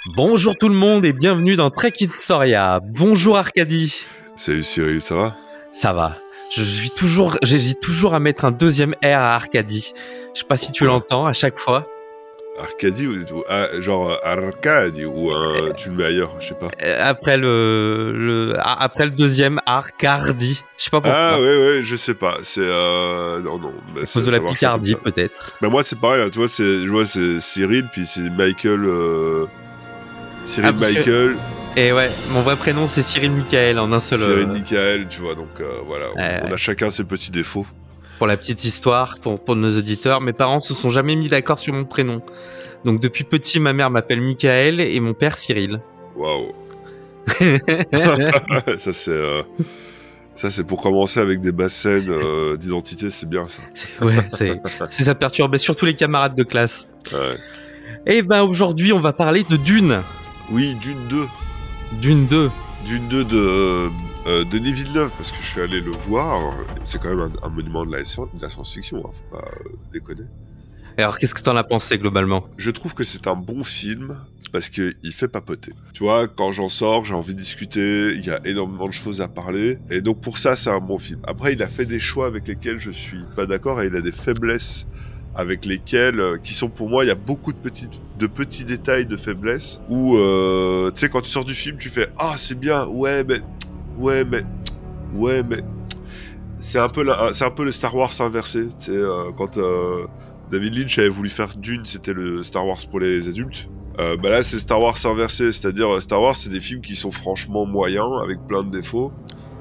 Bonjour tout le monde et bienvenue dans Trek Soria. Bonjour Arcadie. Salut Cyril, ça va? Ça va. J'hésite toujours à mettre un deuxième R à Arcadie. Je sais pas si tu Pourquoi? l'entends à chaque fois. Arcadie ou genre Arcadie ou tu le mets ailleurs, je sais pas. Après le deuxième Arcadie. Je sais pas pourquoi. Ah ouais, je sais pas. C'est non, bah, À cause de la ça marche pas comme Picardie ça. peut-être. Bah moi c'est pareil, hein, tu vois, je vois c'est Cyril puis c'est Michael. Cyril Parce que- Michael, Et ouais, mon vrai prénom c'est Cyril Michael en un seul. Cyril Michael, tu vois, donc voilà, on Ouais. a chacun ses petits défauts. Pour la petite histoire, pour nos auditeurs, mes parents se sont jamais mis d'accord sur mon prénom. Donc depuis petit, ma mère m'appelle Michael et mon père Cyril. Waouh. Ça c'est pour commencer avec des basses scènes d'identité, c'est bien ça. Ça perturbait surtout les camarades de classe. Ouais. Et ben aujourd'hui, on va parler de Dune. Oui, Dune 2. Dune 2. Dune 2 de Denis Villeneuve, parce que je suis allé le voir. C'est quand même un monument de la science-fiction, hein, faut pas déconner. Alors, qu'est-ce que t'en as pensé globalement? Je trouve que c'est un bon film parce qu'il fait papoter. Tu vois, quand j'en sors, j'ai envie de discuter, il y a énormément de choses à parler, et donc pour ça, c'est un bon film. Après, il a fait des choix avec lesquels je suis pas d'accord, et il a des faiblesses avec lesquelles, qui sont pour moi, il y a beaucoup de petits détails de faiblesse, où, tu sais, quand tu sors du film, tu fais « Ah, c'est bien, ouais, mais... C'est un peu le Star Wars inversé, tu sais, quand David Lynch avait voulu faire Dune, c'était le Star Wars pour les adultes. Bah là, c'est Star Wars inversé, c'est-à-dire Star Wars, c'est des films qui sont franchement moyens, avec plein de défauts.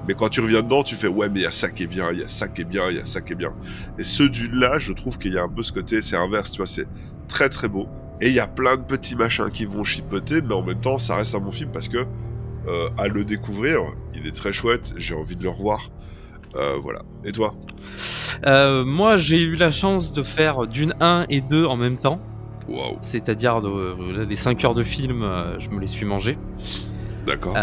Mais quand tu reviens dedans, tu fais ouais, mais il y a ça qui est bien, il y a ça qui est bien, il y a ça qui est bien. Et ce Dune-là, je trouve qu'il y a un peu ce côté, c'est inverse, tu vois, c'est très très beau. Et il y a plein de petits machins qui vont chipoter, mais en même temps, ça reste un bon film parce que à le découvrir, il est très chouette, j'ai envie de le revoir. Voilà. Et toi? Moi, j'ai eu la chance de faire Dune 1 et 2 en même temps. Waouh. C'est-à-dire les 5 heures de film, je me les suis mangés. D'accord.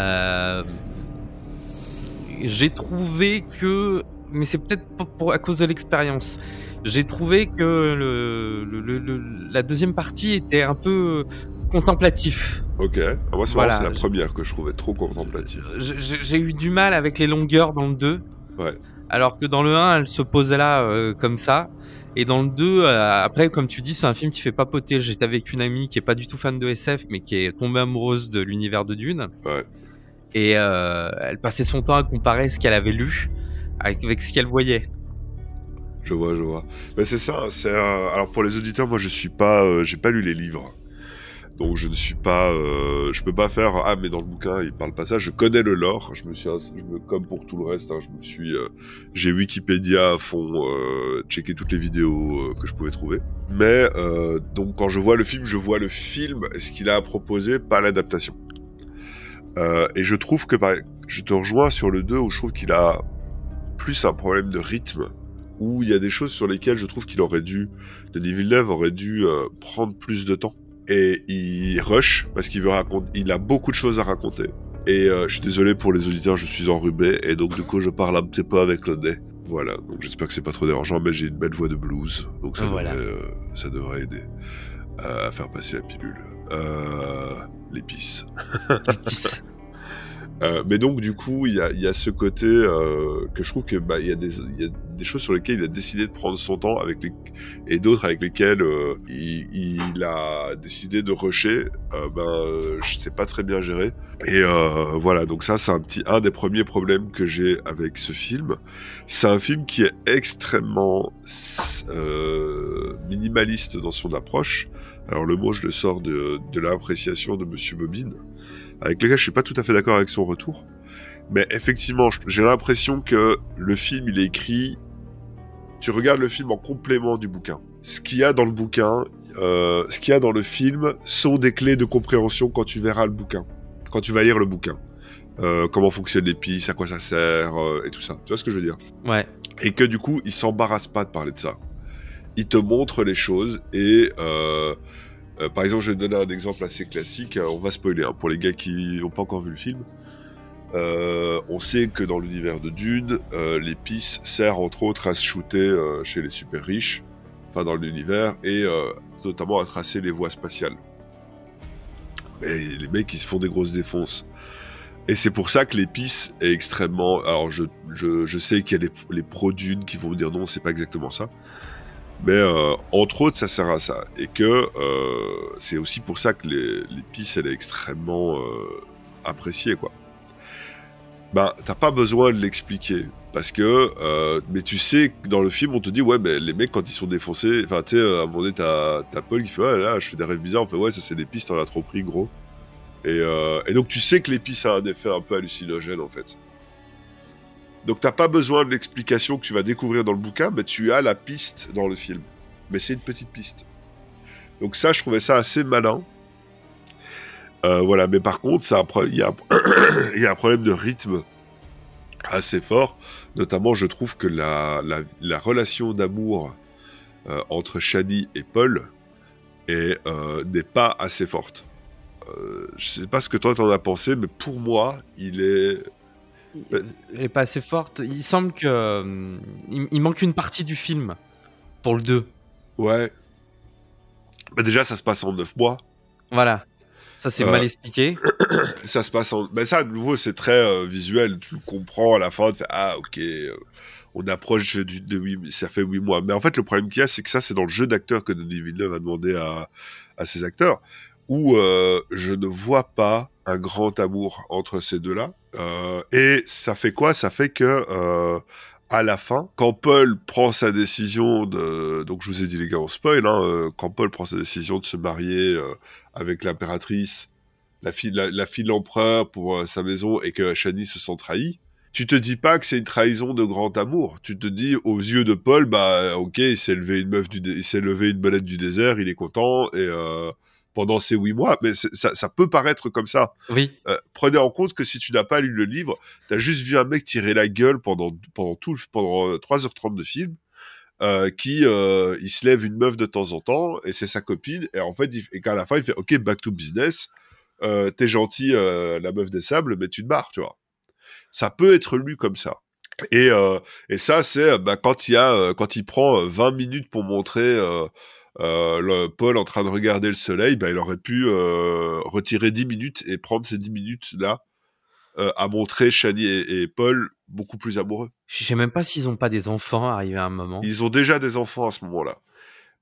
J'ai trouvé que... Mais c'est peut-être à cause de l'expérience. J'ai trouvé que la deuxième partie était un peu contemplatif. Ok. Moi, c'est Voilà. marrant, c'est la première que je trouvais trop contemplative. J'ai eu du mal avec les longueurs dans le 2. Ouais. Alors que dans le 1, elle se posait là comme ça. Et dans le 2, après, comme tu dis, c'est un film qui fait papoter. J'étais avec une amie qui est pas du tout fan de SF, mais qui est tombée amoureuse de l'univers de Dune. Ouais. Et elle passait son temps à comparer ce qu'elle avait lu avec ce qu'elle voyait. Je vois. Mais c'est ça. Alors pour les auditeurs, moi, je suis pas, j'ai pas lu les livres, donc je ne suis pas, je peux pas faire. Ah, mais dans le bouquin, il parle pas ça. Je connais le lore. Comme pour tout le reste, hein, j'ai Wikipédia à fond, checké toutes les vidéos que je pouvais trouver. Mais donc quand je vois le film, ce qu'il a à proposer, pas l'adaptation. Et je trouve que je te rejoins sur le 2 où je trouve qu'il a plus un problème de rythme, où il y a des choses sur lesquelles je trouve Denis Villeneuve aurait dû prendre plus de temps. Et il rush parce il a beaucoup de choses à raconter. Et je suis désolé pour les auditeurs, je suis enrhumé et donc du coup je parle un petit peu avec le nez. Voilà, donc j'espère que c'est pas trop dérangeant, mais j'ai une belle voix de blues, donc ça devrait aider à faire passer la pilule. L'épice. Mais donc du coup il y a ce côté que je trouve que il y a des choses sur lesquelles il a décidé de prendre son temps et d'autres avec lesquelles il a décidé de rusher. Je sais pas très bien gérer. Et voilà, donc ça c'est un des premiers problèmes que j'ai avec ce film. C'est un film qui est extrêmement minimaliste dans son approche. Alors le mot je le sors de l'appréciation de Monsieur Bobine, avec lequel je suis pas tout à fait d'accord avec son retour. Mais effectivement, j'ai l'impression que le film, il est écrit... Tu regardes le film en complément du bouquin. Ce qu'il y a dans le bouquin, ce qu'il y a dans le film, sont des clés de compréhension quand tu verras le bouquin. Quand tu vas lire le bouquin. Comment fonctionnent l'épice, à quoi ça sert, et tout ça. Tu vois ce que je veux dire? Ouais. Et que du coup, il s'embarrasse pas de parler de ça. Il te montre les choses et... par exemple, je vais te donner un exemple assez classique. On va spoiler pour les gars qui n'ont pas encore vu le film. On sait que dans l'univers de Dune, l'épice sert entre autres à se shooter chez les super riches, enfin dans l'univers, et notamment à tracer les voies spatiales. Mais les mecs, ils se font des grosses défonces. Et c'est pour ça que l'épice est extrêmement... Alors, je sais qu'il y a les pros-dunes qui vont me dire non, c'est pas exactement ça. Mais entre autres, ça sert à ça. Et que c'est aussi pour ça que l'épice, elle est extrêmement appréciée, quoi. Ben, t'as pas besoin de l'expliquer. Parce que, mais tu sais que dans le film, on te dit, ouais, mais les mecs, quand ils sont défoncés, enfin, tu sais, à un moment donné, t'as Paul qui fait, ouais, là, je fais des rêves bizarres, on fait, ouais, ça c'est l'épice, t'en as trop pris, gros. Et donc, tu sais que l'épice a un effet un peu hallucinogène, en fait. Donc, t'as pas besoin de l'explication que tu vas découvrir dans le bouquin, mais tu as la piste dans le film. Mais c'est une petite piste. Donc, ça, je trouvais ça assez malin. Voilà, mais par contre, il y a un problème de rythme assez fort. Notamment, je trouve que la relation d'amour entre Shani et Paul n'est pas assez forte. Je sais pas ce que toi t'en as pensé, mais pour moi, il est... Elle est pas assez forte. Il semble que il manque une partie du film pour le 2. Ouais. Bah déjà, ça se passe en 9 mois. Voilà. Ça, c'est mal expliqué. Ça se passe en... Ben ça, de nouveau, c'est très visuel. Tu le comprends à la fin, tu fais « Ah, ok, on approche de 8... Ça fait 8 mois. » Mais en fait, le problème qu'il y a, c'est que ça, c'est dans le jeu d'acteur que Denis Villeneuve a demandé à ses acteurs, où je ne vois pas un grand amour entre ces deux-là. Et ça fait quoi? Ça fait que... à la fin, quand Paul prend sa décision de... Donc je vous ai dit les gars, on spoil, hein, quand Paul prend sa décision de se marier avec l'impératrice, la fille de l'empereur pour sa maison, et que Shani se sent trahie, tu te dis pas que c'est une trahison de grand amour. Tu te dis, aux yeux de Paul, bah ok, il s'est levé il s'est levé une belette du désert, il est content, et pendant ces 8 mois, mais ça peut paraître comme ça. Oui. Prenez en compte que si tu n'as pas lu le livre, t'as juste vu un mec tirer la gueule pendant 3h30 de film, qui il se lève une meuf de temps en temps, et c'est sa copine, et en fait, et qu'à la fin, il fait « Ok, back to business, t'es gentil, la meuf des sables, mais tu te barres, tu vois. » Ça peut être lu comme ça. Et ça, c'est quand il prend 20 minutes pour montrer... le Paul en train de regarder le soleil, il aurait pu retirer 10 minutes et prendre ces 10 minutes-là à montrer Shani et Paul beaucoup plus amoureux. Je sais même pas s'ils ont pas des enfants arrivés à un moment. Ils ont déjà des enfants à ce moment-là.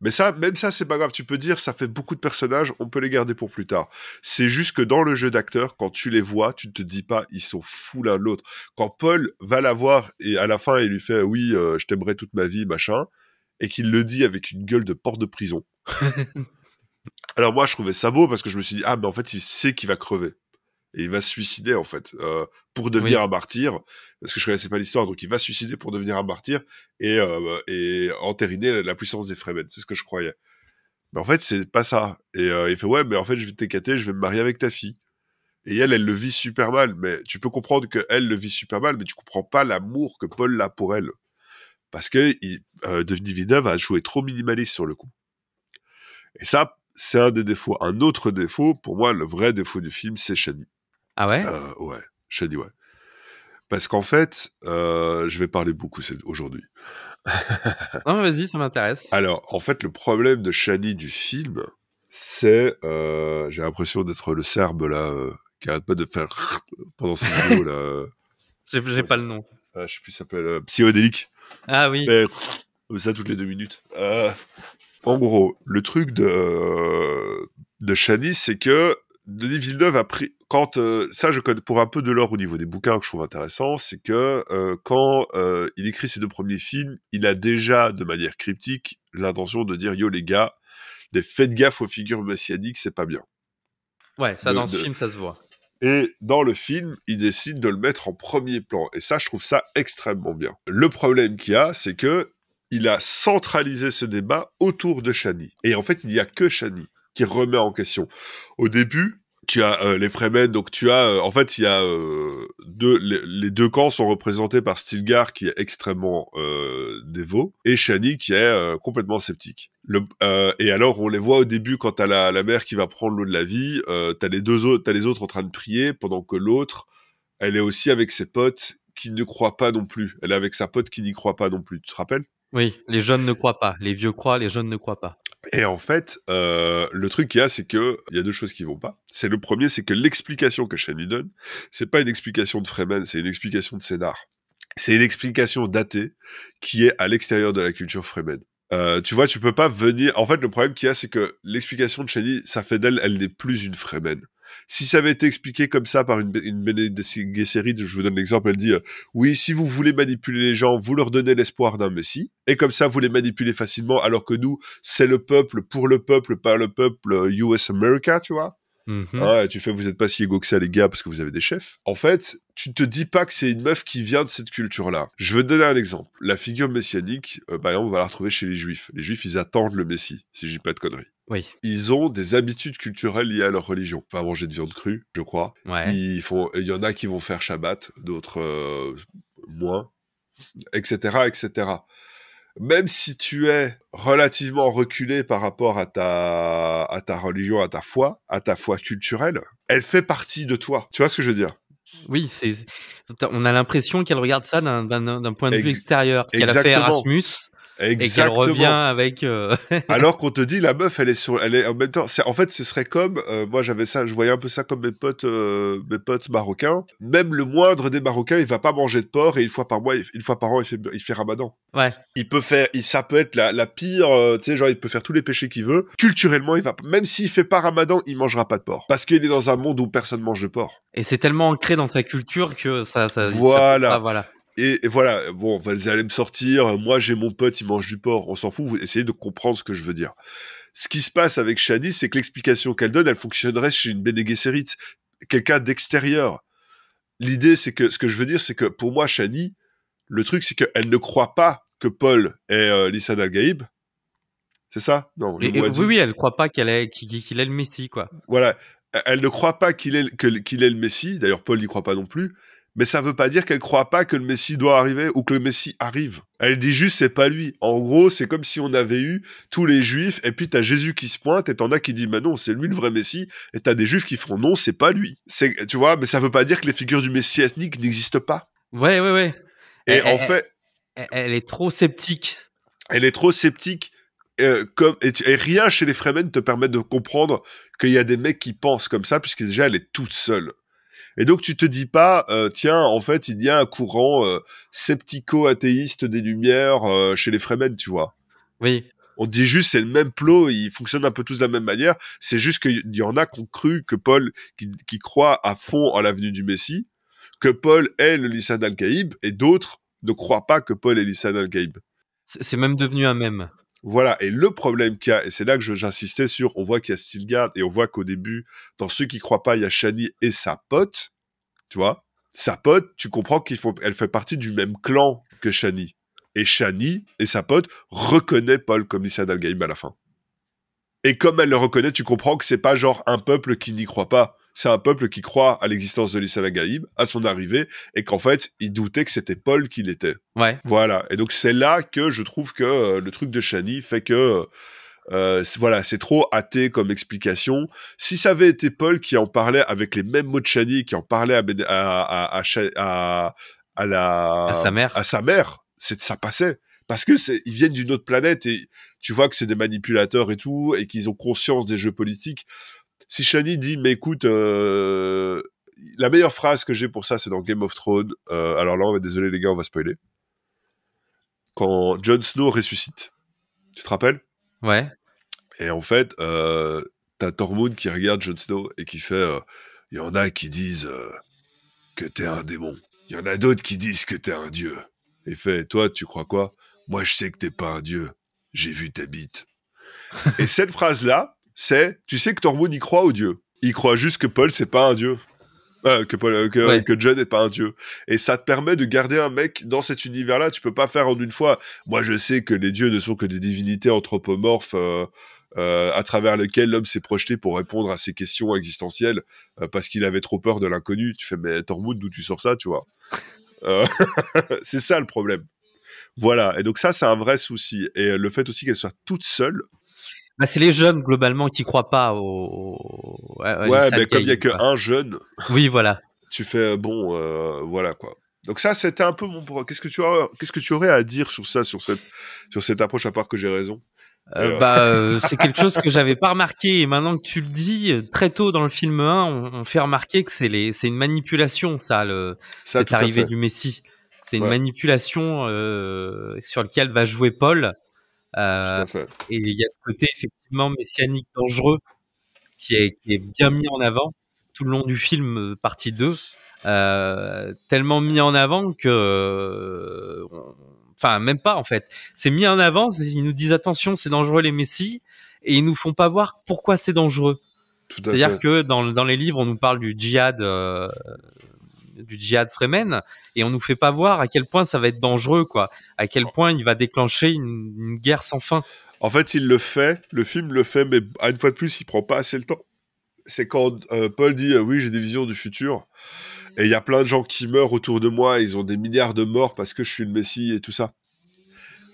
Mais ça, même ça, c'est pas grave. Tu peux dire, ça fait beaucoup de personnages, on peut les garder pour plus tard. C'est juste que dans le jeu d'acteur, quand tu les vois, tu ne te dis pas, ils sont fous l'un de l'autre. Quand Paul va la voir et à la fin, il lui fait, oui, je t'aimerai toute ma vie, machin, et qu'il le dit avec une gueule de porte de prison. Alors moi, je trouvais ça beau parce que je me suis dit, ah, mais en fait, il sait qu'il va crever. Et il va se suicider, en fait, pour devenir un martyr, parce que je connaissais pas l'histoire, donc il va se suicider pour devenir un martyr et entériner la puissance des Fremen. C'est ce que je croyais. Mais en fait, c'est pas ça. Et il fait, ouais, mais en fait, je vais t'écater, je vais me marier avec ta fille. Et elle le vit super mal. Mais tu peux comprendre qu'elle le vit super mal, mais tu comprends pas l'amour que Paul a pour elle. Parce que Denis Villeneuve a joué trop minimaliste sur le coup. Et ça, c'est un des défauts. Un autre défaut, pour moi, le vrai défaut du film, c'est Shani. Ah ouais? Ouais, Shani, ouais. Parce qu'en fait, je vais parler beaucoup aujourd'hui. Non, vas-y, ça m'intéresse. Alors, en fait, le problème de Shani du film, c'est... j'ai l'impression d'être le Serbe, là, qui arrête pas de faire pendant cette vidéo, là. J'ai pas le nom. Je sais plus, ça s'appelle psychodélique. Ah oui. Mais, ça toutes les 2 minutes. En gros, le truc de Shani, c'est que Denis Villeneuve a pris... ça, je connais pour un peu de l'or au niveau des bouquins que je trouve intéressant, c'est que quand il écrit ses 2 premiers films, il a déjà, de manière cryptique, l'intention de dire « Yo les gars, faites gaffe aux figures messianiques, c'est pas bien. » Ouais, ça dans ce film, ça se voit. Et dans le film, il décide de le mettre en premier plan. Et ça, je trouve ça extrêmement bien. Le problème qu'il y a, c'est que il a centralisé ce débat autour de Shani. Et en fait, il n'y a que Shani qui remet en question. Au début, tu as les Fremen, donc tu as... en fait, il y a les 2 camps sont représentés par Stilgar, qui est extrêmement dévot, et Shani, qui est complètement sceptique. Et alors, on les voit au début, quand t'as la mère qui va prendre l'eau de la vie, t'as les autres en train de prier, pendant que l'autre, elle est aussi avec ses potes qui ne croient pas non plus. Elle est avec sa pote qui n'y croit pas non plus. Tu te rappelles? Oui, les jeunes ne croient pas. Les vieux croient, les jeunes ne croient pas. Et en fait, le truc qu'il y a, c'est que il y a deux choses qui vont pas. C'est le premier, c'est que l'explication que Shani donne, c'est pas une explication de Freeman, c'est une explication de scénar. C'est une explication datée qui est à l'extérieur de la culture Freeman. Tu vois, tu peux pas venir... En fait, le problème qu'il y a, c'est que l'explication de Shani, ça fait d'elle, elle n'est plus une Freeman. Si ça avait été expliqué comme ça par une Bene Gesserit, je vous donne l'exemple, elle dit oui, si vous voulez manipuler les gens, vous leur donnez l'espoir d'un messie, et comme ça, vous les manipulez facilement, alors que nous, c'est le peuple, pour le peuple, par le peuple, US America, tu vois. Ah, tu fais, vous êtes pas si égaux que ça, les gars, parce que vous avez des chefs. En fait, tu te dis pas que c'est une meuf qui vient de cette culture-là. Je veux te donner un exemple. La figure messianique, par exemple, on va la retrouver chez les Juifs. Les Juifs, ils attendent le Messie, si je dis pas de conneries. Oui. Ils ont des habitudes culturelles liées à leur religion. Pas manger de viande crue, je crois. Ouais. Il y en a qui vont faire Shabbat, d'autres moins, etc., etc. Même si tu es relativement reculé par rapport à ta religion, à ta foi culturelle, elle fait partie de toi. Tu vois ce que je veux dire? Oui, on a l'impression qu'elle regarde ça d'un point de vue extérieur, qu'elle a fait Exactement. Erasmus et qu'elle revient avec. Alors qu'on te dit la meuf, elle est en même temps. En fait, ce serait comme moi j'avais ça, je voyais un peu ça comme mes potes marocains. Même le moindre des Marocains, il va pas manger de porc et une fois par an, il fait Ramadan. Ouais. Ça peut être la pire, tu sais, genre il peut faire tous les péchés qu'il veut. Culturellement, même s'il fait pas Ramadan, il mangera pas de porc parce qu'il est dans un monde où personne mange de porc. Et c'est tellement ancré dans sa culture que ça voilà. peut pas, voilà. Et voilà, bon, vous allez me sortir, moi j'ai mon pote, il mange du porc, on s'en fout, vous essayez de comprendre ce que je veux dire. Ce qui se passe avec Shani, c'est que l'explication qu'elle donne, elle fonctionnerait chez une Bene Gesserit, quelqu'un d'extérieur. L'idée, c'est que, ce que je veux dire, c'est que pour moi, Shani, le truc, c'est qu'elle ne croit pas que Paul est Lisan al-Gaïb. C'est ça? Non, oui, elle croit pas qu'il est le Messie, quoi. Voilà. Elle ne croit pas qu'il est le Messie, d'ailleurs Paul n'y croit pas non plus, mais ça veut pas dire qu'elle croit pas que le Messie doit arriver ou que le Messie arrive. Elle dit juste c'est pas lui. En gros, c'est comme si on avait eu tous les Juifs et puis t'as Jésus qui se pointe et t'en as qui dit mais non, c'est lui le vrai Messie et t'as des Juifs qui font non, c'est pas lui. Tu vois, mais ça veut pas dire que les figures du Messie ethnique n'existent pas. Ouais. Et en fait, elle est trop sceptique. Elle est trop sceptique. Et rien chez les Fremen te permet de comprendre qu'il y a des mecs qui pensent comme ça, puisque déjà elle est toute seule. Et donc tu te dis pas, tiens, en fait, il y a un courant sceptico-athéiste des Lumières chez les Fremen, tu vois. Oui. On te dit juste, c'est le même plot, ils fonctionnent un peu tous de la même manière. C'est juste qu'il y en a qui ont cru que Paul, qui croit à fond en l'avenue du Messie, que Paul est le Lisan al-Gaïb, et d'autres ne croient pas que Paul est Lisan al-Gaïb. C'est même devenu un mème. Voilà, et le problème qu'il y a, et c'est là que j'insistais sur, on voit qu'il y a Stilgar, et on voit qu'au début, dans ceux qui croient pas, il y a Shani et sa pote, tu vois. Sa pote, tu comprends elle fait partie du même clan que Shani. Et Shani et sa pote reconnaissent Paul comme Lisan al-Gaïb à la fin. Et comme elle le reconnaît, tu comprends que c'est pas genre un peuple qui n'y croit pas. C'est un peuple qui croit à l'existence de Lisan al-Gaïb, à son arrivée, et qu'en fait, il doutait que c'était Paul qui l'était. Ouais. Voilà. Et donc, c'est là que je trouve que le truc de Shani fait que, voilà, c'est trop athée comme explication. Si ça avait été Paul qui en parlait avec les mêmes mots de Shani, qui en parlait à sa mère, ça passait. Parce que ils viennent d'une autre planète et tu vois que c'est des manipulateurs et tout, et qu'ils ont conscience des jeux politiques. Si Shani dit, mais écoute, la meilleure phrase que j'ai pour ça, c'est dans Game of Thrones. Alors là, désolé les gars, on va spoiler. Quand Jon Snow ressuscite. Tu te rappelles? Ouais. Et en fait, t'as Tormund qui regarde Jon Snow et qui fait, y en a qui disent que t'es un démon. Il y en a d'autres qui disent que t'es un dieu. Et fait, toi, tu crois quoi? Moi, je sais que t'es pas un dieu. J'ai vu ta bite. Et cette phrase-là, tu sais que Tormund y croit au dieu. Il croit juste que Paul, c'est pas un dieu. Que Jon n'est pas un dieu. Et ça te permet de garder un mec dans cet univers-là. Tu peux pas faire en une fois. Moi, je sais que les dieux ne sont que des divinités anthropomorphes à travers lesquelles l'homme s'est projeté pour répondre à ses questions existentielles parce qu'il avait trop peur de l'inconnu. Tu fais, mais Tormund, d'où tu sors ça, tu vois? C'est ça le problème. Voilà. Et donc ça, c'est un vrai souci. Et le fait aussi qu'elle soit toute seule. Bah, c'est les jeunes, globalement, qui croient pas ouais, mais comme il y a qu'un jeune. Oui, voilà. Tu fais, voilà, quoi. Donc ça, c'était un peu mon... Qu'est-ce que tu aurais à dire sur ça, sur cette approche, à part que j'ai raison? Et, C'est quelque chose que j'avais pas remarqué et maintenant que tu le dis, très tôt dans le film 1, on fait remarquer que c'est une manipulation, ça, ça, cette tout à arrivée fait. du Messie. C'est une Ouais, manipulation sur lequel va jouer Paul. tout Euh, à fait. et il y a ce côté effectivement messianique dangereux qui est bien mis en avant tout le long du film, partie 2, tellement mis en avant que enfin même pas en fait, c'est mis en avant, ils nous disent attention c'est dangereux les messies et ils nous font pas voir pourquoi c'est dangereux. Tout à C'est-à-dire fait. que dans les livres on nous parle du djihad Fremen et on nous fait pas voir à quel point ça va être dangereux, quoi, à quel point il va déclencher une guerre sans fin. En fait, il le fait, le film le fait, mais à une fois de plus, il prend pas assez le temps. C'est quand Paul dit oui, j'ai des visions du futur, et il y a plein de gens qui meurent autour de moi, ils ont des milliards de morts parce que je suis le Messie et tout ça.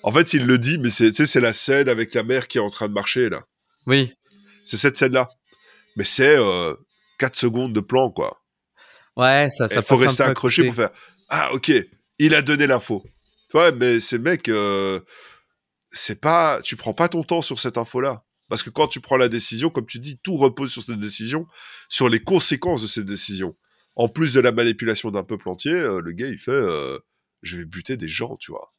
En fait, il le dit, mais c'est la scène avec la mère qui est en train de marcher, là. Oui, C'est cette scène-là. Mais c'est 4 secondes de plan, quoi. ouais, Et ça il faut passe un rester peu à accroché pour côté. faire ah, ok, il a donné l'info. Tu vois, mais ces mecs, c'est pas, tu prends pas ton temps sur cette info-là. Parce que quand tu prends la décision, comme tu dis, tout repose sur cette décision, sur les conséquences de cette décision. En plus de la manipulation d'un peuple entier, le gars, il fait je vais buter des gens, tu vois.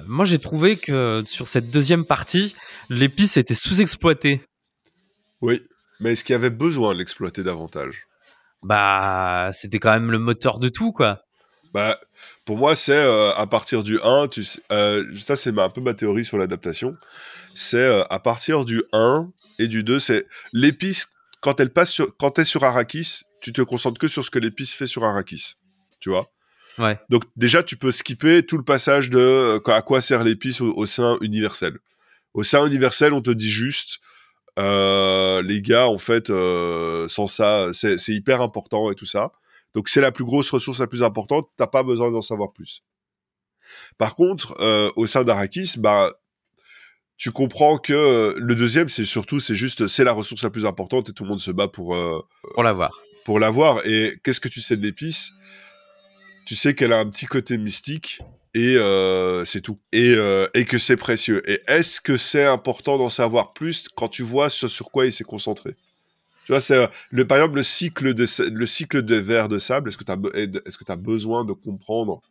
Moi, j'ai trouvé que sur cette deuxième partie, l'épice était sous-exploitée. Oui. Mais est-ce qu'il y avait besoin de l'exploiter davantage? C'était quand même le moteur de tout, quoi. Bah, pour moi, c'est à partir du 1, ça c'est un peu ma théorie sur l'adaptation, c'est à partir du 1 et du 2, c'est l'épice, quand t'es sur Arrakis, tu te concentres que sur ce que l'épice fait sur Arrakis, tu vois. Ouais. Donc déjà, tu peux skipper tout le passage de à quoi sert l'épice au sein universel. Au sein universel, on te dit juste, les gars, en fait, sans ça, c'est hyper important et tout ça. Donc c'est la plus grosse ressource, la plus importante. T'as pas besoin d'en savoir plus. Par contre, au sein d'Arrakis, bah, tu comprends que le deuxième, c'est la ressource la plus importante et tout le monde se bat Pour l'avoir. pour l'avoir. Et qu'est-ce que tu sais de l'épice? Tu sais qu'elle a un petit côté mystique et c'est tout. Et que c'est précieux. Et est-ce que c'est important d'en savoir plus quand tu vois sur quoi il s'est concentré? Tu vois, c'est par exemple le cycle de verre de sable. Est-ce que t'as besoin de comprendre?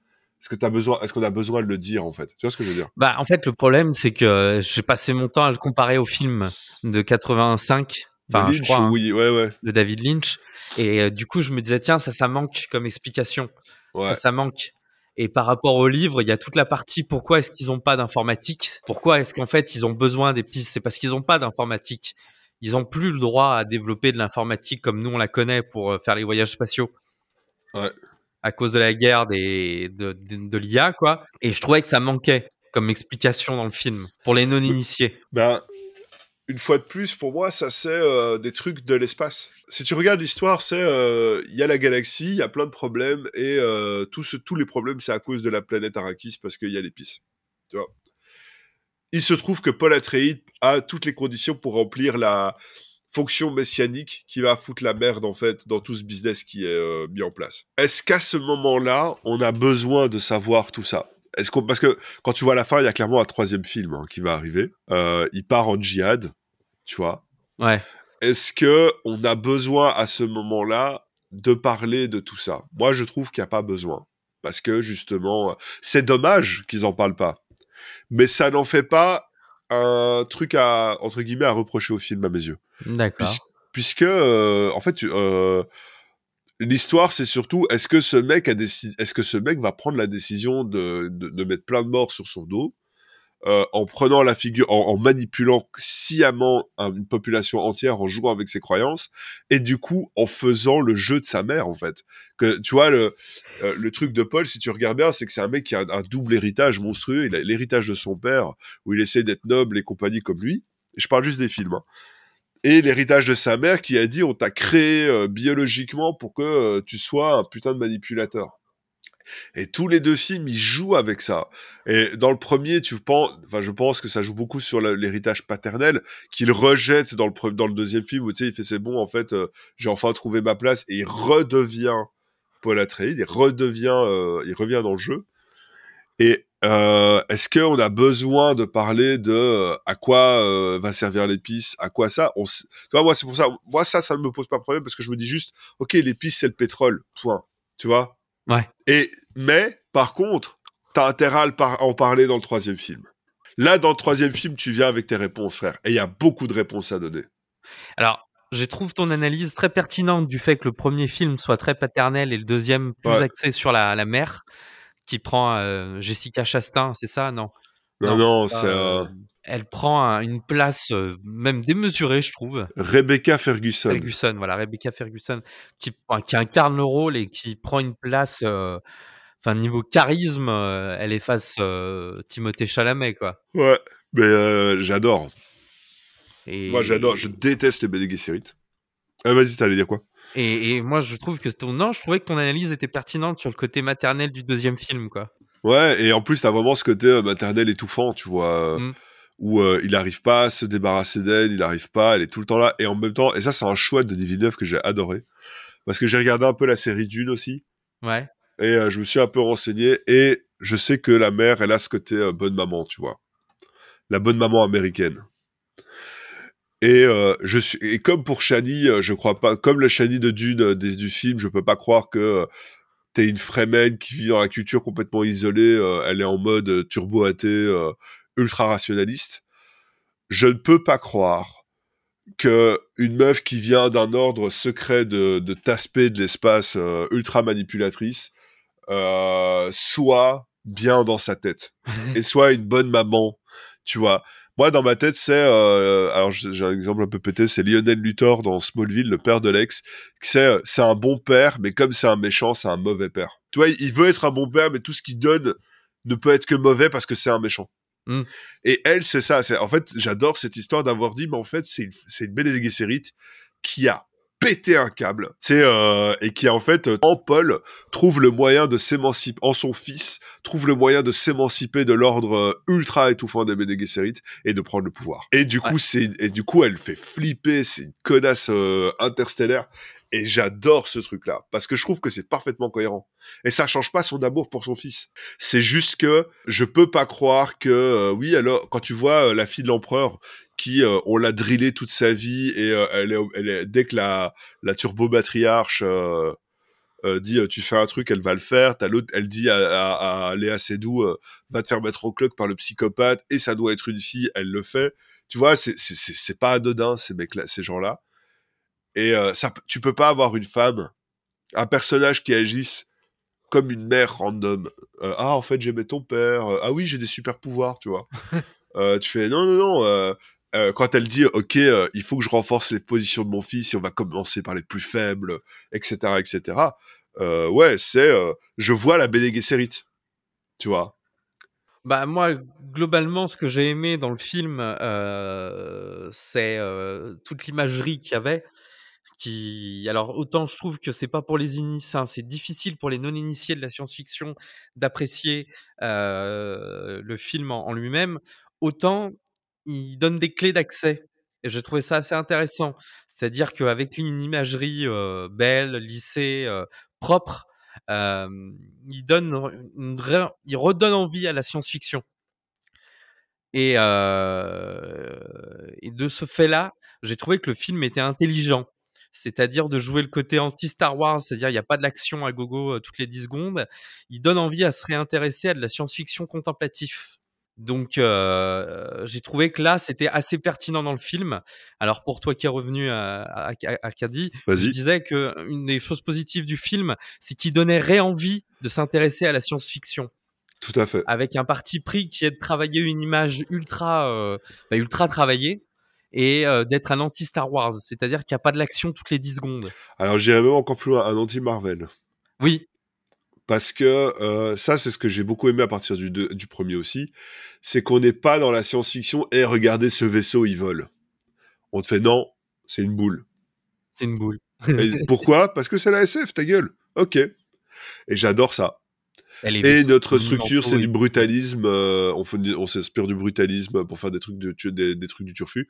Est-ce qu'on a besoin de le dire en fait? Tu vois ce que je veux dire? En fait, le problème, c'est que j'ai passé mon temps à le comparer au film de 85, De enfin, je Lynch crois, ou hein, oui, ouais, ouais, de David Lynch. Et du coup, je me disais, tiens, ça manque comme explication. ouais, Ça manque. Et par rapport au livre, il y a toute la partie pourquoi est-ce qu'ils n'ont pas d'informatique? Pourquoi est-ce qu'en fait, ils ont besoin des pistes? C'est parce qu'ils n'ont pas d'informatique. Ils n'ont plus le droit à développer de l'informatique comme nous, on la connaît pour faire les voyages spatiaux ouais. à cause de la guerre de l'IA, quoi. Et je trouvais que ça manquait comme explication dans le film pour les Mais- non-initiés. Ben, une fois de plus, pour moi, ça c'est des trucs de l'espace. Si tu regardes l'histoire, c'est il y a la galaxie, il y a plein de problèmes et tous les problèmes, c'est à cause de la planète Arrakis parce qu'il y a l'épice. Tu vois. Il se trouve que Paul Atreides a toutes les conditions pour remplir la fonction messianique qui va foutre la merde en fait dans tout ce business qui est mis en place. Est-ce qu'à ce moment-là, on a besoin de savoir tout ça? Parce que quand tu vois à la fin, il y a clairement un troisième film qui va arriver. Il part en djihad, tu vois. Ouais. Est-ce que on a besoin à ce moment-là de parler de tout ça? Moi, je trouve qu'il n'y a pas besoin. Parce que justement, c'est dommage qu'ils en parlent pas. Mais ça n'en fait pas un truc entre guillemets, à reprocher au film à mes yeux. D'accord. Puisque en fait, l'histoire, c'est surtout est-ce que ce mec va prendre la décision de mettre plein de morts sur son dos en prenant la figure, en manipulant sciemment une population entière, en jouant avec ses croyances, et du coup en faisant le jeu de sa mère en fait. Que tu vois le truc de Paul, si tu regardes bien, c'est que c'est un mec qui a un double héritage monstrueux. Il a l'héritage de son père où il essaie d'être noble et compagnie comme lui. Et je parle juste des films. Hein. Et l'héritage de sa mère qui a dit on t'a créé biologiquement pour que tu sois un putain de manipulateur. Et tous les deux films, ils jouent avec ça. Et dans le premier, je pense que ça joue beaucoup sur l'héritage paternel qu'il rejette dans le deuxième film où tu sais, il fait c'est bon, en fait, j'ai enfin trouvé ma place et il redevient Paul Atreides, il revient dans le jeu. Et est-ce qu'on a besoin de parler de à quoi va servir l'épice, à quoi ça tu vois, moi, c'est pour ça. Moi, ça ne me pose pas de problème parce que je me dis juste, ok, l'épice, c'est le pétrole, point. Tu vois. Ouais. Mais, par contre, t'as intérêt à en parler dans le troisième film. Là, dans le troisième film, tu viens avec tes réponses, frère. Et il y a beaucoup de réponses à donner. Alors, je trouve ton analyse très pertinente du fait que le premier film soit très paternel et le deuxième plus Ouais. axé sur la mère, qui prend Jessica Chastain, c'est ça? Non, Non, non, c'est non, c'est pas. Elle prend une place même démesurée, je trouve. Rebecca Ferguson. Ferguson, voilà, Rebecca Ferguson, qui incarne le rôle et qui prend une place. Enfin, niveau charisme, elle efface Timothée Chalamet, quoi. Ouais. Mais j'adore. Moi, j'adore. Je Et déteste les Bene Gesserit. Ah, vas-y, t'allais dire quoi? Et moi, je trouve que je trouvais que ton analyse était pertinente sur le côté maternel du deuxième film, quoi. Ouais, et en plus, t'as vraiment ce côté maternel étouffant, tu vois, Mmh. où il arrive pas à se débarrasser d'elle, il arrive pas, elle est tout le temps là, et en même temps, et ça, c'est un choix de Denis Villeneuve que j'ai adoré, parce que j'ai regardé un peu la série Dune aussi, Ouais. et je me suis un peu renseigné, et je sais que la mère, elle a ce côté bonne maman, tu vois, la bonne maman américaine. Et comme pour Shani, je crois pas, comme le Shani de Dune du film, je peux pas croire que t'es une Fremen qui vit dans la culture complètement isolée, elle est en mode turbo athée, ultra rationaliste. Je ne peux pas croire que une meuf qui vient d'un ordre secret de taspé de l'espace, ultra manipulatrice, soit bien dans sa tête et soit une bonne maman, tu vois. Moi, dans ma tête, c'est alors j'ai un exemple un peu pété, c'est Lionel Luthor dans Smallville, le père de Lex. C'est un bon père, mais comme c'est un méchant, c'est un mauvais père. Tu vois, il veut être un bon père, mais tout ce qu'il donne ne peut être que mauvais parce que c'est un méchant. Mmh. Et elle, c'est ça. En fait, j'adore cette histoire d'avoir dit, mais en fait, c'est une Bene Gesserit qui a pété un câble, et qui en fait, en Paul, trouve le moyen de s'émanciper, en son fils, trouve le moyen de s'émanciper de l'ordre ultra étouffant des Bene Gesserit et de prendre le pouvoir. Et du Ouais. coup, elle fait flipper, c'est une connasse interstellaire. Et j'adore ce truc-là, parce que je trouve que c'est parfaitement cohérent. Et ça change pas son amour pour son fils. C'est juste que je peux pas croire que, oui, alors, quand tu vois la fille de l'empereur, qui, on l'a drillée toute sa vie, et dès que la turbo-matriarche dit tu fais un truc, elle va le faire. T'as l'autre, elle dit à Léa Seydoux va te faire mettre au cloque par le psychopathe, et ça doit être une fille, elle le fait. Tu vois, c'est pas anodin, ces mecs-là, ces gens-là. Et tu peux pas avoir une femme, un personnage qui agisse comme une mère random. Ah, en fait, j'aimais ton père. Ah oui, j'ai des super pouvoirs, tu vois. Tu fais non, non, non. Quand elle dit, ok, il faut que je renforce les positions de mon fils et on va commencer par les plus faibles, etc., etc. Ouais, je vois la Bene Gesserit, tu vois. Bah, moi, globalement, ce que j'ai aimé dans le film, c'est toute l'imagerie qu'il y avait. Alors, autant je trouve que c'est pas pour les initiés, enfin, c'est difficile pour les non-initiés de la science-fiction d'apprécier le film en lui-même, autant il donne des clés d'accès et j'ai trouvé ça assez intéressant. C'est-à-dire qu'avec une imagerie belle, lissée, propre, il donne il redonne envie à la science-fiction. Et de ce fait-là, j'ai trouvé que le film était intelligent. C'est-à-dire de jouer le côté anti-Star Wars, c'est-à-dire il y a pas de l'action à gogo, toutes les 10 secondes. Il donne envie à se réintéresser à de la science-fiction contemplatif. Donc j'ai trouvé que là, c'était assez pertinent dans le film. Alors pour toi qui es revenu à Caddy, je Vas-y. disais qu'une des choses positives du film, c'est qu'il donnait envie de s'intéresser à la science-fiction. Tout à fait. Avec un parti pris qui est de travailler une image ultra travaillée et d'être un anti-Star Wars. C'est-à-dire qu'il y a pas de l'action toutes les 10 secondes. Alors, j'irais même encore plus loin, un anti-Marvel. Oui, Parce que ça, c'est ce que j'ai beaucoup aimé à partir du premier aussi, c'est qu'on n'est pas dans la science-fiction et regardez ce vaisseau, il vole. On te fait non, c'est une boule. c'est une boule. Et pourquoi? Parce que c'est la SF, ta gueule. Ok. Et j'adore ça. Et les Et vaisseaux notre structure, c'est monumentaux du et tout. brutalisme. On s'inspire du brutalisme pour faire des trucs des trucs du turfu,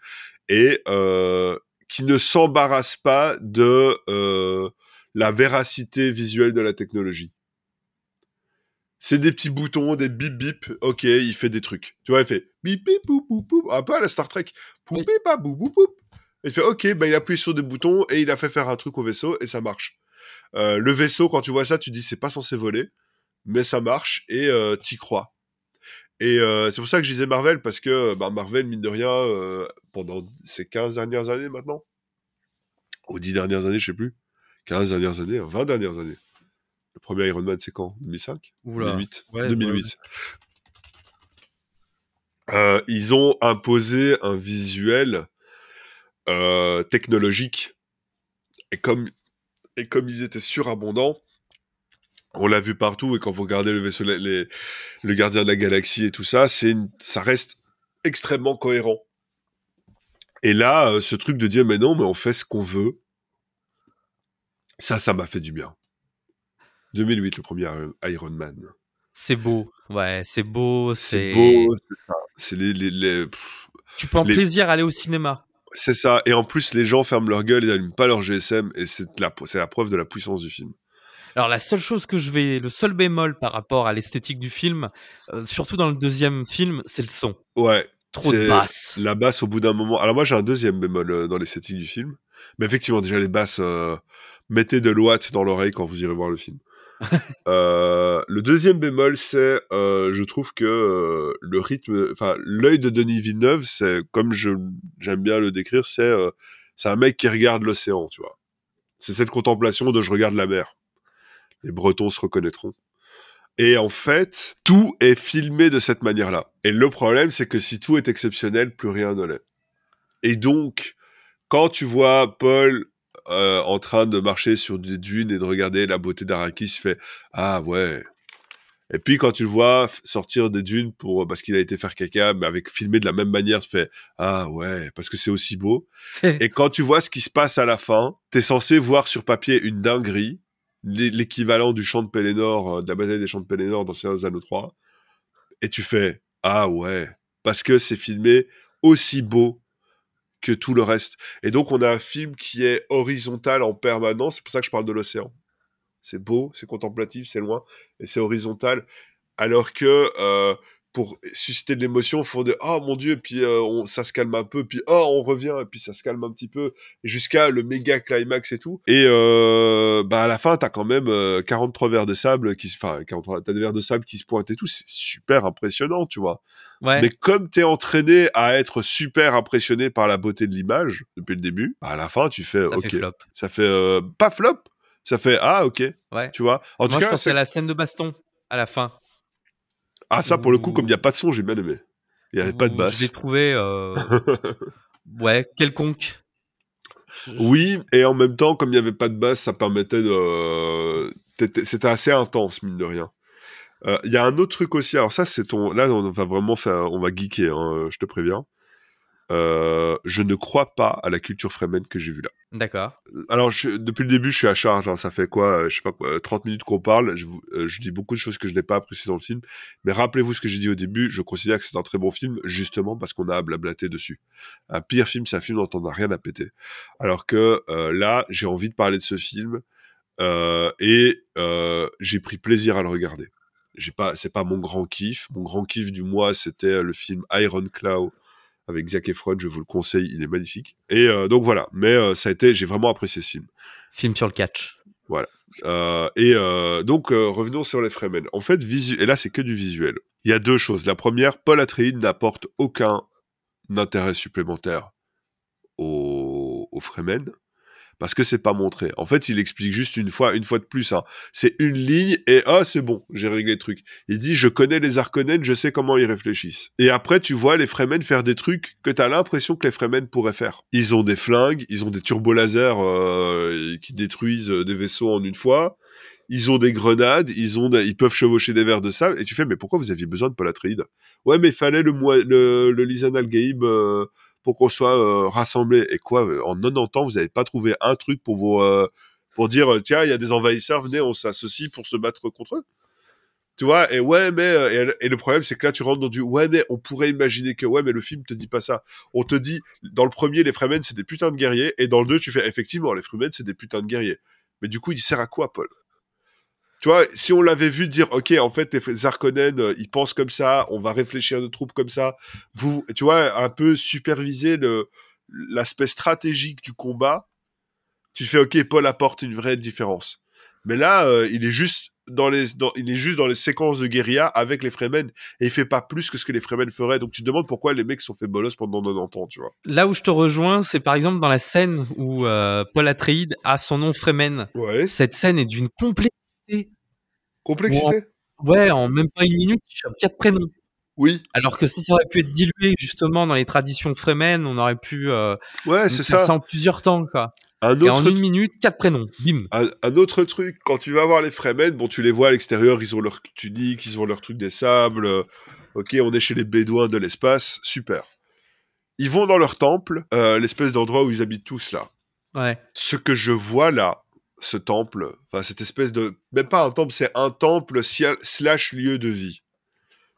et qui ne s'embarrasse pas de la véracité visuelle de la technologie. C'est des petits boutons, des bip bip. Ok, il fait des trucs. Tu vois, il fait bip bip poup poup poup. Un peu à la Star Trek. Poup Oui. bip pas poup poup poup. Il fait ok, bah il appuie sur des boutons et il a fait faire un truc au vaisseau et ça marche. Le vaisseau, quand tu vois ça, tu dis c'est pas censé voler, mais ça marche et t'y crois. Et c'est pour ça que je disais Marvel, parce que Marvel, mine de rien, pendant ces 15 dernières années maintenant, ou 10 dernières années, je sais plus, 15 dernières années, 20 dernières années. Le premier Iron Man, c'est quand 2005 Oula. 2008 Ouais, ouais, ouais. 2008. Ils ont imposé un visuel technologique. Et comme, et comme ils étaient surabondants, on l'a vu partout, et quand vous regardez le vaisseau, le gardien de la galaxie et tout ça, ça reste extrêmement cohérent. Et là, ce truc de dire, mais non, mais on fait ce qu'on veut, ça m'a fait du bien. 2008, le premier Iron Man. C'est beau. Ouais, c'est beau. C'est C'est. beau, c'est ça. C'est Tu prends les- plaisir à aller au cinéma. c'est ça. Et en plus, les gens ferment leur gueule et n'allument pas leur GSM, et c'est la preuve de la puissance du film. Alors la seule chose le seul bémol par rapport à l'esthétique du film, surtout dans le deuxième film, c'est le son. Ouais, Trop de c'est basses. la basse au bout d'un moment. Alors moi, j'ai un deuxième bémol dans l'esthétique du film. Mais effectivement, déjà les basses, mettez de l'ouate dans l'oreille quand vous irez voir le film. Le deuxième bémol, c'est, je trouve que le rythme, enfin, l'œil de Denis Villeneuve, c'est comme j'aime bien le décrire, c'est un mec qui regarde l'océan, tu vois. C'est cette contemplation de je regarde la mer. Les Bretons se reconnaîtront. Et en fait, tout est filmé de cette manière-là. Et le problème, c'est que si tout est exceptionnel, plus rien ne l'est. Et donc, quand tu vois Paul en train de marcher sur des dunes et de regarder la beauté d'Arrakis, tu fais « Ah ouais ». Et puis quand tu le vois sortir des dunes parce qu'il a été faire caca, mais avec filmé de la même manière, tu fais « Ah ouais », parce que c'est aussi beau. C'est Et quand tu vois ce qui se passe à la fin, t'es censé voir sur papier une dinguerie, l'équivalent du champ de Pelennor, de la bataille des champs de Pelennor dans Seigneur des Anneaux 3, et tu fais « Ah ouais », parce que c'est filmé aussi beau que tout le reste. Et donc, on a un film qui est horizontal en permanence. C'est pour ça que je parle de l'océan. C'est beau, c'est contemplatif, c'est loin, et c'est horizontal. Alors que pour susciter de l'émotion, il faut de oh mon dieu, puis ça se calme un peu, puis oh on revient, et puis ça se calme un petit peu, jusqu'à le méga climax et tout. Et à la fin, t'as quand même 43 verres de sable t'as des verres de sable qui se pointent et tout. C'est super impressionnant, tu vois. ouais, Mais comme t'es entraîné à être super impressionné par la beauté de l'image depuis le début, à la fin tu fais ça fait ok, flop. ça fait pas flop, ça fait ah ok, Ouais. tu vois. En tout Moi je cas pensais à c'est la scène de baston à la fin ça pour le coup comme il y a où pas de son j'ai bien aimé. Il y avait pas de où je l'ai basse. trouvé ouais, quelconque. Oui, et en même temps comme il y avait pas de basse, ça permettait de c'était assez intense mine de rien. Il y a un autre truc aussi. Alors ça c'est là on va vraiment faire on va geeker je te préviens. Je ne crois pas à la culture Fremen que j'ai vue là. D'accord. Alors, depuis le début, je suis à charge. Ça fait quoi, je sais pas quoi, 30 minutes qu'on parle. Je dis beaucoup de choses que je n'ai pas appréciées dans le film. Mais rappelez-vous ce que j'ai dit au début. Je considère que c'est un très bon film, justement parce qu'on a à blablater dessus. Un pire film, c'est un film dont on n'a rien à péter. Alors que là, j'ai envie de parler de ce film et j'ai pris plaisir à le regarder. C'est pas mon grand kiff. Mon grand kiff du mois, c'était le film Iron Claw avec Zac Efron, je vous le conseille, il est magnifique. Et donc voilà, mais j'ai vraiment apprécié ce film. Film sur le catch. Voilà. Donc revenons sur les Fremen. En fait, et là c'est que du visuel. Il y a deux choses. La première, Paul Atreides n'apporte aucun intérêt supplémentaire aux Fremen. Parce que c'est pas montré. En fait, il explique juste une fois de plus. C'est une ligne et c'est bon, j'ai réglé le truc. Il dit, je connais les Harkonnen, je sais comment ils réfléchissent. Et après, tu vois les Fremen faire des trucs que t'as l'impression que les Fremen pourraient faire. Ils ont des flingues, ils ont des turbolasers qui détruisent des vaisseaux en une fois. Ils ont des grenades, ils peuvent chevaucher des vers de sable. Et tu fais, mais pourquoi vous aviez besoin de Paul Atreides ? Ouais, mais il fallait le Lisan al-Gaïb pour qu'on soit rassemblés. Et quoi, en 90 ans, vous n'avez pas trouvé un truc pour dire, tiens, il y a des envahisseurs, venez, on s'associe pour se battre contre eux. Tu vois, et ouais, mais et le problème, c'est que là, tu rentres dans du ouais, mais on pourrait imaginer que ouais, mais le film te dit pas ça. On te dit, dans le premier, les Fremen, c'est des putains de guerriers, et dans le 2, tu fais effectivement, les Fremen, c'est des putains de guerriers. Mais du coup, il sert à quoi, Paul ? Tu vois, si on l'avait vu dire, ok, en fait, les Harkonnen, ils pensent comme ça, on va réfléchir à nos troupes comme ça. Vous, tu vois, un peu superviser l'aspect stratégique du combat. Tu fais, ok, Paul apporte une vraie différence. Mais là, il est juste il est juste dans les séquences de guérilla avec les Fremen et il fait pas plus que ce que les Fremen feraient. Donc tu te demandes pourquoi les mecs se sont fait bolos pendant 90 ans, tu vois. Là où je te rejoins, c'est par exemple dans la scène où Paul Atreides a son nom Fremen. Ouais. Cette scène est d'une complexité. Complexité. Ouais, en même pas une minute, il chope 4 prénoms. Oui. Alors que si ça aurait pu être dilué justement dans les traditions Fremen, on aurait pu Ouais, c'est faire ça. ça en plusieurs temps, quoi. Un Et en autre une minute, 4 prénoms, bim. Un autre truc, quand tu vas voir les Fremen, bon, tu les vois à l'extérieur, ils ont leur tunique, ils ont leur truc des sables. Ok, on est chez les Bédouins de l'espace, super. Ils vont dans leur temple, l'espèce d'endroit où ils habitent tous là. Ouais. Ce que je vois là, ce temple, enfin cette espèce de, même pas un temple, c'est un temple slash lieu de vie.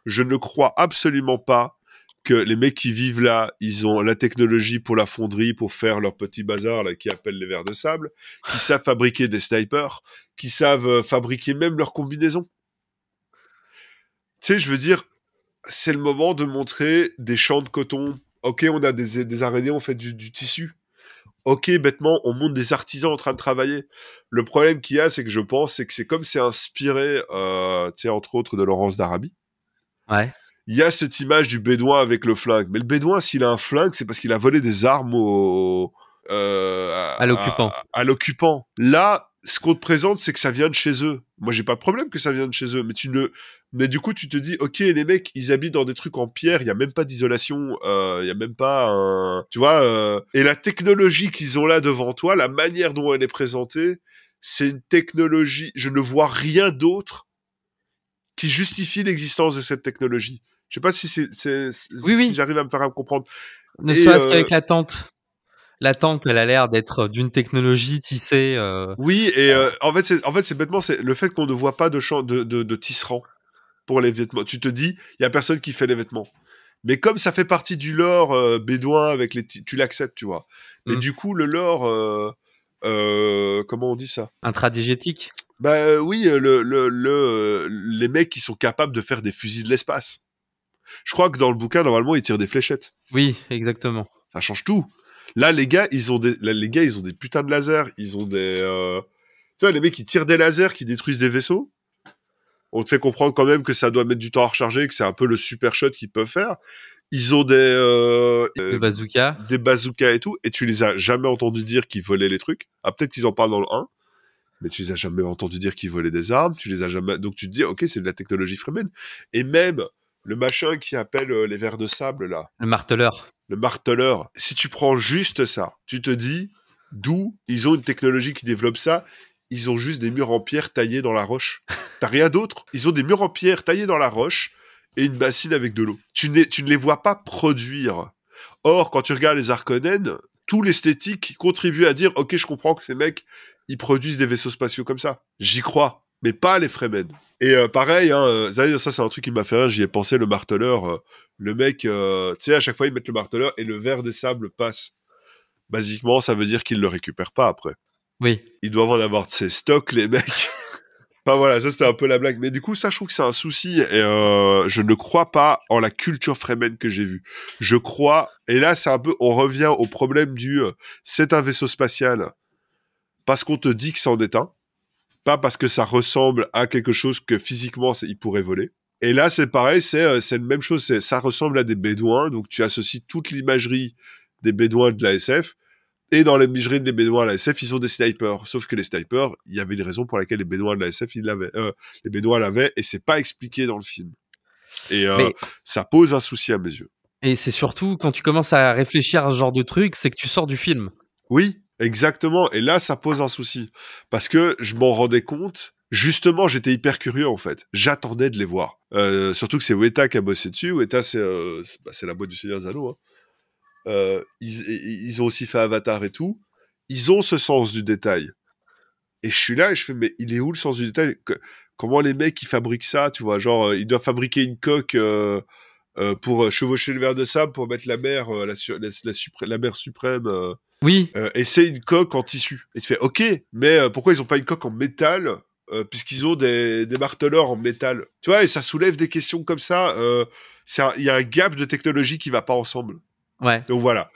Je ne crois absolument pas que les mecs qui vivent là, ils ont la technologie pour la fonderie, pour faire leur petit bazar là, qui appellent les vers de sable, qui savent fabriquer des snipers, qui savent fabriquer même leurs combinaisons. Tu sais, je veux dire, c'est le moment de montrer des champs de coton. Ok, on a des araignées, on fait du tissu. Ok, bêtement, on montre des artisans en train de travailler. Le problème qu'il y a, c'est que je pense, c'est que c'est comme c'est inspiré, tu sais, entre autres, de Laurence d'Arabie. Ouais. Il y a cette image du bédouin avec le flingue. Mais le bédouin, s'il a un flingue, c'est parce qu'il a volé des armes À l'occupant. à l'occupant. Là, ce qu'on te présente, c'est que ça vient de chez eux. Moi, j'ai pas de problème que ça vienne de chez eux, mais du coup, tu te dis, ok, les mecs, ils habitent dans des trucs en pierre, il y a même pas d'isolation, il y a même pas un, tu vois, et la technologie qu'ils ont là devant toi, la manière dont elle est présentée, c'est une technologie, je ne vois rien d'autre qui justifie l'existence de cette technologie. Je sais pas si Oui. si j'arrive à me faire comprendre. Ne Et serait-ce qu'avec la tente. La tente, elle a l'air d'être d'une technologie tissée. oui, et en fait, c'est bêtement, c'est le fait qu'on ne voit pas de champ de tisserand pour les vêtements. Tu te dis, il y a personne qui fait les vêtements. Mais comme ça fait partie du lore bédouin avec tu l'acceptes, tu vois. Mais du coup, le lore, comment on dit ça? Intradigétique. Bah oui, les mecs qui sont capables de faire des fusils de l'espace. Je crois que dans le bouquin, normalement, ils tirent des fléchettes. Oui, exactement. Ça change tout. Là, les gars, ils ont des putains de lasers. Ils ont des, tu vois, les mecs qui tirent des lasers, qui détruisent des vaisseaux. On te fait comprendre quand même que ça doit mettre du temps à recharger, que c'est un peu le super shot qu'ils peuvent faire. Ils ont Le bazooka. des bazookas et tout, et tu les as jamais entendu dire qu'ils volaient les trucs. Ah, peut-être qu'ils en parlent dans le 1, mais tu les as jamais entendu dire qu'ils volaient des armes, tu les as jamais, donc tu te dis, ok, c'est de la technologie Fremen. Et même, le machin qui appelle les vers de sable, là. Le marteleur. Le marteleur. Si tu prends juste ça, tu te dis, d'où ils ont une technologie qui développe ça, ils ont juste des murs en pierre taillés dans la roche. T'as rien d'autre. Ils ont des murs en pierre taillés dans la roche et une bassine avec de l'eau. Tu ne les vois pas produire. Or, quand tu regardes les Harkonnen, tout l'esthétique contribue à dire, ok, je comprends que ces mecs, ils produisent des vaisseaux spatiaux comme ça. J'y crois, mais pas les Fremen. Et pareil, hein, ça c'est un truc qui m'a fait rire, j'y ai pensé, le marteleur. Le mec, tu sais, à chaque fois, ils mettent le marteleur et le ver des sables passe. Basiquement, ça veut dire qu'ils le récupèrent pas après. Oui. Ils doivent en avoir de ces stocks, les mecs. Enfin voilà, ça c'était un peu la blague. Mais du coup, ça, je trouve que c'est un souci. Et je ne crois pas en la culture Fremen que j'ai vue. Je crois, et là, c'est un peu, on revient au problème du c'est un vaisseau spatial parce qu'on te dit que c'en est un, pas parce que ça ressemble à quelque chose que physiquement il pourrait voler. Et là, c'est pareil, c'est la même chose. Ça ressemble à des bédouins, donc tu associes toute l'imagerie des bédouins de la SF. Et dans l'imagerie des bédouins à la SF, ils ont des snipers. Sauf que les snipers, il y avait une raison pour laquelle les bédouins de la SF, les bédouins l'avaient, et c'est pas expliqué dans le film. Et ça pose un souci à mes yeux. Et c'est surtout, quand tu commences à réfléchir à ce genre de truc, c'est que tu sors du film. Oui, exactement. Et là, ça pose un souci. Parce que je m'en rendais compte. Justement, j'étais hyper curieux, en fait. J'attendais de les voir. Surtout que c'est Weta qui a bossé dessus. Weta, c'est la boîte du Seigneur des Anneaux, hein. Ils ont aussi fait Avatar et tout. Ils ont ce sens du détail. Et je suis là et je fais, mais il est où le sens du détail? Comment les mecs, ils fabriquent ça, tu vois? Genre, ils doivent fabriquer une coque pour chevaucher le ver de sable, pour mettre la mer, la mer suprême. Oui. Et c'est une coque en tissu. Et tu fais, ok, mais pourquoi ils ont pas une coque en métal puisqu'ils ont des marteleurs en métal. Tu vois, et ça soulève des questions comme ça. Il y a un gap de technologie qui va pas ensemble. Ouais. Donc voilà.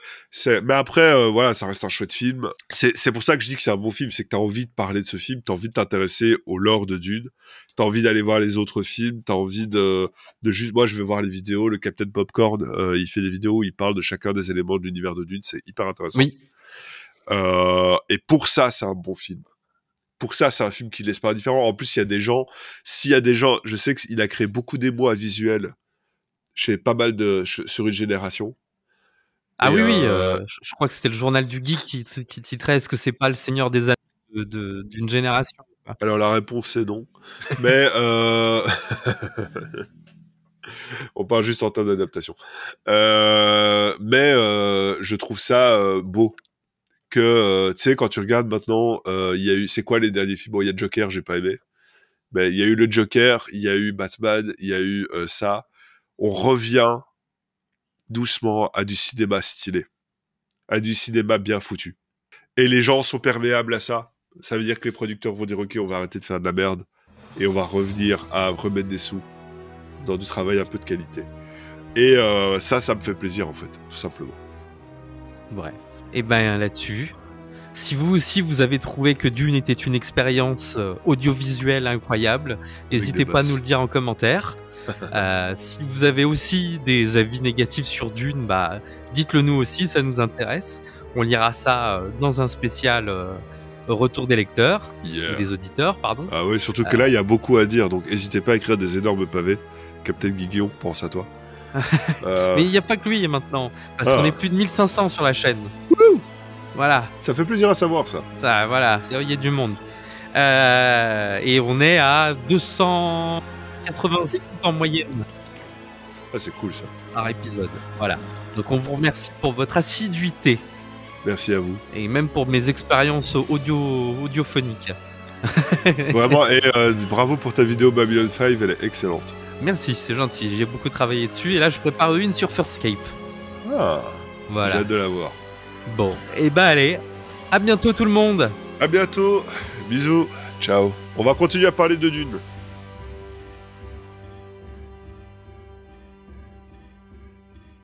Mais après, voilà, ça reste un chouette film. C'est pour ça que je dis que c'est un bon film, c'est que t'as envie de parler de ce film, t'as envie de t'intéresser au lore de Dune, t'as envie d'aller voir les autres films, t'as envie de juste, moi je vais voir les vidéos, le Captain Popcorn, il fait des vidéos où il parle de chacun des éléments de l'univers de Dune, c'est hyper intéressant. Oui. Et pour ça, c'est un bon film. Pour ça, c'est un film qui laisse pas indifférent. En plus, s'il y a des gens, je sais qu'il a créé beaucoup d'émois visuels chez pas mal sur une génération. Ah oui, oui, je crois que c'était le journal du geek qui titrait Est-ce que c'est pas le Seigneur des Anneaux d'une génération? Alors la réponse est non. Mais on parle juste en termes d'adaptation. Mais je trouve ça beau. Que tu sais, quand tu regardes maintenant, il y a eu, c'est quoi les derniers films? Bon, il y a Joker, j'ai pas aimé. Mais il y a eu le Joker, il y a eu Batman, il y a eu ça. On revient doucement à du cinéma stylé, à du cinéma bien foutu. Et les gens sont perméables à ça. Ça veut dire que les producteurs vont dire ok, on va arrêter de faire de la merde et on va revenir à remettre des sous dans du travail un peu de qualité. Et ça me fait plaisir en fait, tout simplement. Bref, et ben là-dessus, si vous aussi vous avez trouvé que Dune était une expérience audiovisuelle incroyable, n'hésitez pas à nous le dire en commentaire. Si vous avez aussi des avis négatifs sur Dune, bah dites-le nous aussi, ça nous intéresse. On lira ça dans un spécial retour des lecteurs, des auditeurs, pardon. Ah oui, surtout que là il y a beaucoup à dire, donc n'hésitez pas à écrire des énormes pavés. Captain Guiguillon, pense à toi. Mais il n'y a pas que lui maintenant, parce qu'on est plus de 1500 sur la chaîne. Wouhou, voilà. Ça fait plaisir à savoir ça. Ça, voilà, il y a du monde. Et on est à 280 écoutes en moyenne. Ah, c'est cool ça. Par épisode. Voilà. Donc on vous remercie pour votre assiduité. Merci à vous. Et même pour mes expériences audiophoniques. Vraiment, et bravo pour ta vidéo Babylon 5, elle est excellente. Merci, c'est gentil. J'ai beaucoup travaillé dessus et là je prépare une sur Firstcape. Ah, voilà. J'ai hâte de la voir. Bon, et bah allez, à bientôt tout le monde. À bientôt, bisous, ciao. On va continuer à parler de Dune.